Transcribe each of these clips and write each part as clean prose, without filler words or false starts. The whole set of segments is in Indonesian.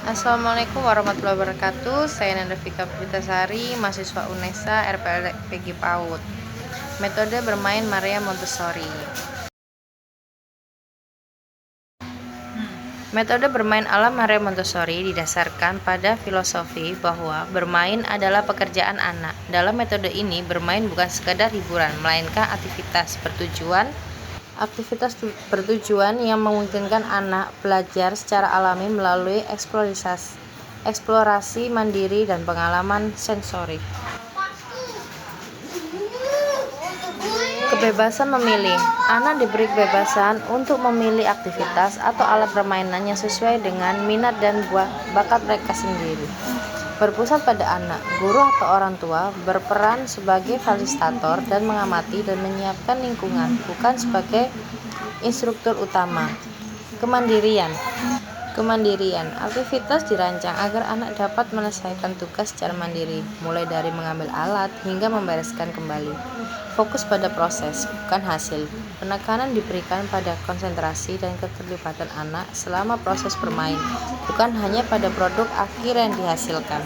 Assalamualaikum warahmatullahi wabarakatuh. Saya Nanda Fika Pritasari, mahasiswa UNESA RPLPG PAUD. Metode bermain Maria Montessori. Metode bermain ala Maria Montessori didasarkan pada filosofi bahwa bermain adalah pekerjaan anak. Dalam metode ini, bermain bukan sekadar hiburan, melainkan aktivitas bertujuan yang memungkinkan anak belajar secara alami melalui eksplorasi mandiri dan pengalaman sensorik. Kebebasan memilih. Anak diberi kebebasan untuk memilih aktivitas atau alat permainan yang sesuai dengan minat dan bakat mereka sendiri. Berpusat pada anak, guru atau orang tua berperan sebagai fasilitator dan mengamati dan menyiapkan lingkungan, bukan sebagai instruktur utama. Kemandirian. Aktivitas dirancang agar anak dapat menyelesaikan tugas secara mandiri, mulai dari mengambil alat hingga membereskan kembali. Fokus pada proses, bukan hasil. Penekanan diberikan pada konsentrasi dan keterlibatan anak selama proses bermain, bukan hanya pada produk akhir yang dihasilkan.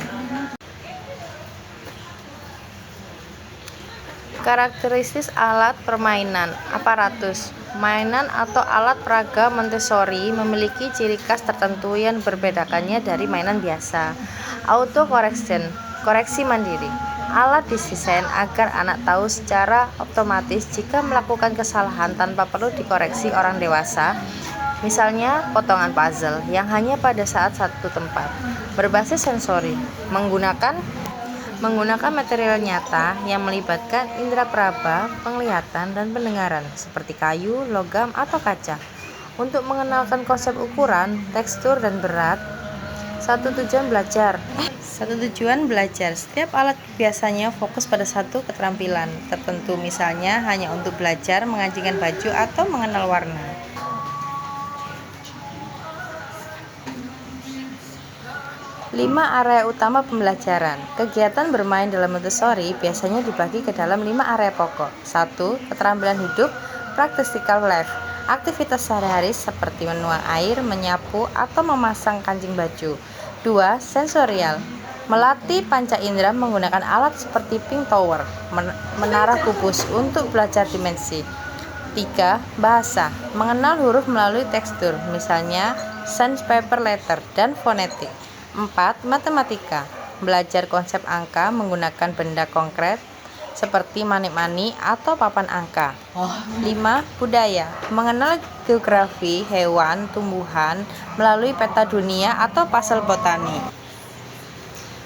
Karakteristik alat permainan. Aparatus. Mainan atau alat peraga Montessori memiliki ciri khas tertentu yang membedakannya dari mainan biasa. Auto correction, koreksi mandiri. Alat didesain agar anak tahu secara otomatis jika melakukan kesalahan tanpa perlu dikoreksi orang dewasa. Misalnya potongan puzzle yang hanya pada saat satu tempat. Berbasis sensori, menggunakan material nyata yang melibatkan indera peraba, penglihatan, dan pendengaran seperti kayu, logam, atau kaca. Untuk mengenalkan konsep ukuran, tekstur, dan berat. Satu tujuan belajar. Setiap alat biasanya fokus pada satu keterampilan tertentu, misalnya hanya untuk belajar mengancingkan baju atau mengenal warna. Lima area utama pembelajaran. Kegiatan bermain dalam Montessori biasanya dibagi ke dalam 5 area pokok. 1. Keterampilan hidup, practical life. Aktivitas sehari-hari seperti menuang air, menyapu, atau memasang kancing baju. 2. Sensorial. Melatih panca indera menggunakan alat seperti pink tower, menara kubus untuk belajar dimensi. 3. Bahasa. Mengenal huruf melalui tekstur, misalnya sandpaper letter dan fonetik. 4. Matematika. Belajar konsep angka menggunakan benda konkret seperti manik-manik atau papan angka. 5. Budaya. Mengenal geografi, hewan, tumbuhan melalui peta dunia atau puzzle botani.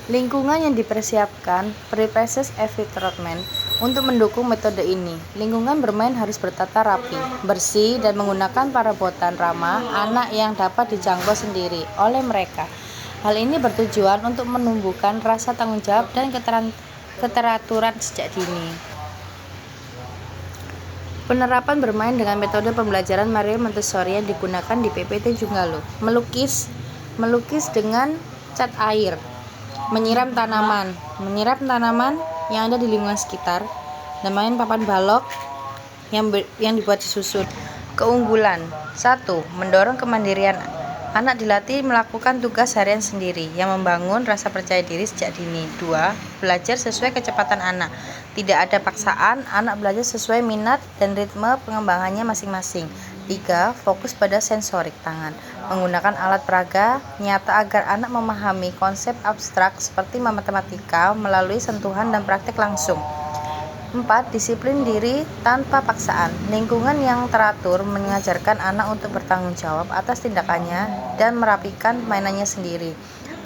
Lingkungan yang dipersiapkan, pre-process environment, untuk mendukung metode ini. Lingkungan bermain harus bertata rapi, bersih, dan menggunakan perabotan ramah anak yang dapat dijangkau sendiri oleh mereka. Hal ini bertujuan untuk menumbuhkan rasa tanggung jawab dan keteraturan sejak dini. Penerapan bermain dengan metode pembelajaran Maria Montessori yang digunakan di PPT Junggalo. Melukis dengan cat air. Menyiram tanaman yang ada di lingkungan sekitar. Dan main papan balok yang dibuat disusun. Keunggulan. 1. Mendorong kemandirian. Anak dilatih melakukan tugas harian sendiri yang membangun rasa percaya diri sejak dini. 2. Belajar sesuai kecepatan anak. Tidak ada paksaan, anak belajar sesuai minat dan ritme pengembangannya masing-masing. 3. Fokus pada sensorik tangan. Menggunakan alat peraga nyata agar anak memahami konsep abstrak seperti matematika melalui sentuhan dan praktik langsung. 4. Disiplin diri tanpa paksaan. Lingkungan yang teratur mengajarkan anak untuk bertanggung jawab atas tindakannya dan merapikan mainannya sendiri.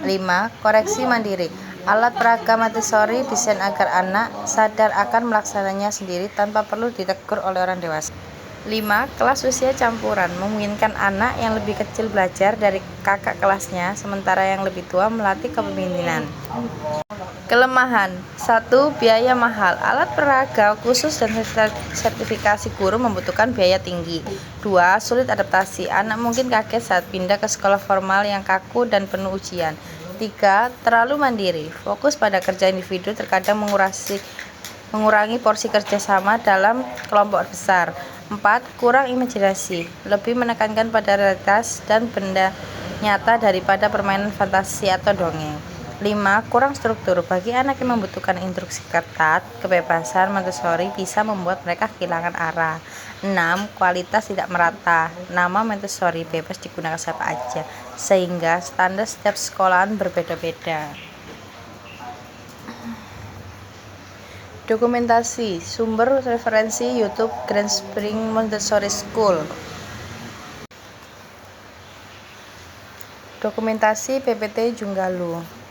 5. Koreksi mandiri. Alat peraga Montessori desain agar anak sadar akan melaksananya sendiri tanpa perlu ditegur oleh orang dewasa. 5. Kelas usia campuran. Memungkinkan anak yang lebih kecil belajar dari kakak kelasnya, sementara yang lebih tua melatih kepemimpinan. Kelemahan. 1. Biaya mahal. Alat peraga khusus dan sertifikasi guru membutuhkan biaya tinggi. 2. Sulit adaptasi. Anak mungkin kaget saat pindah ke sekolah formal yang kaku dan penuh ujian. 3. Terlalu mandiri. Fokus pada kerja individu terkadang mengurangi porsi kerjasama dalam kelompok besar. 4. Kurang imajinasi. Lebih menekankan pada realitas dan benda nyata daripada permainan fantasi atau dongeng. 5. Kurang struktur. Bagi anak yang membutuhkan instruksi ketat, kebebasan Montessori bisa membuat mereka kehilangan arah. 6. Kualitas tidak merata. Nama Montessori bebas digunakan siapa aja, sehingga standar setiap sekolahan berbeda-beda. Dokumentasi. Sumber referensi YouTube Grand Spring Montessori School. Dokumentasi PPT Junggalu.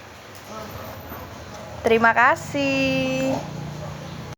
Terima kasih.